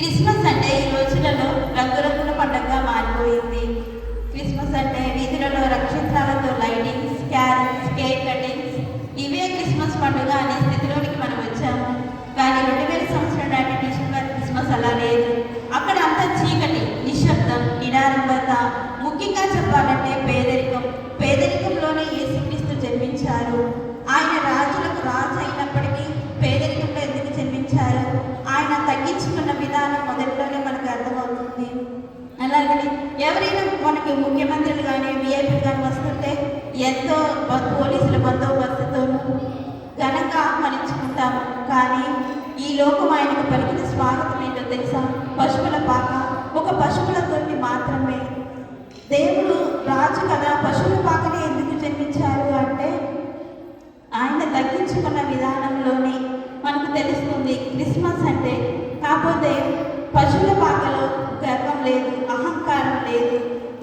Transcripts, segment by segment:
Christmas అంటే ఈ రోజులలో రంగురంగుల పండుగగా మారిపోయింది. క్రిస్మస్ అంటే వీధులలో నక్షత్రాలతో లైటింగ్స్, క్యారల్స్, కేక్ కటింగ్స్, ఇవే క్రిస్మస్ పండుగ అనే స్థితిలోనికి మనం వచ్చాము. కానీ 2000 సంవత్సరాల నాటి డిసెంబర్ క్రిస్మస్ అలా లేదు. అక్కడ అంతా చీకటి, నిశ్శబ్దం, నిడారంభత. ముఖ్యంగా చెప్పాలంటే పేదరికంలోనే యేసుక్రీస్తు జన్మించారు. ఆయన రాజులకు రాజు అయినప్పటికీ పేదరికంలో ఎందుకు జన్మించారు? ఆయన తగ్గించుకున్న విధానం మొదట్లోనే మనకు అర్థమవుతుంది. అలాగని ఎవరైనా మనకి ముఖ్యమంత్రులు కానీ విఐపీలు కానీ వస్తుంటే ఎంతో పోలీసుల బందోబస్తుతోనూ ఘనంగా ఆహ్వానించుకుంటాము. కానీ ఈ లోకం ఆయనకు పలికిన స్వాగతం ఏంటో తెలుసా? పశువుల పాక, ఒక పశువుల తోటి మాత్రమే. దేవుడు రాజు కదా, పశువుల పాకనే ఎందుకు జన్మించారు అంటే ఆయన తగ్గించుకున్న విధానంలోనే మనకు తెలుస్తుంది క్రిస్మస్ అంటే. కాకపోతే పశువుల పాకలో గర్వం లేదు, అహంకారం లేదు.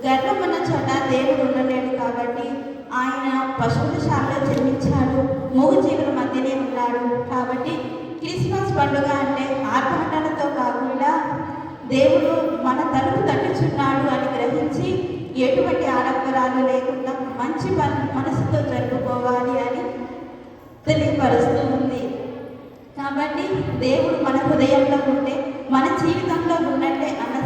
గర్వం ఉన్న చోట దేవుడు ఉండలేడు. కాబట్టి ఆయన పశువుల శాలలో జన్మించాడు, మూగజీవుల మధ్యనే ఉన్నాడు. కాబట్టి క్రిస్మస్ పండుగ అంటే ఆర్భాటాలతో కాకుండా దేవుడు మన తలుపు తట్టుచున్నాడు అని గ్రహించి ఎటువంటి ఆడంబరాలు లేకుండా మంచి మనసుతో జరుపుకోవాలి అని తెలియపరుస్తూ ఉంది. కాబట్టి దేవుడు మన హృదయంలో ఉంటే మన జీవితంలో ఉన్నట్టే అన్న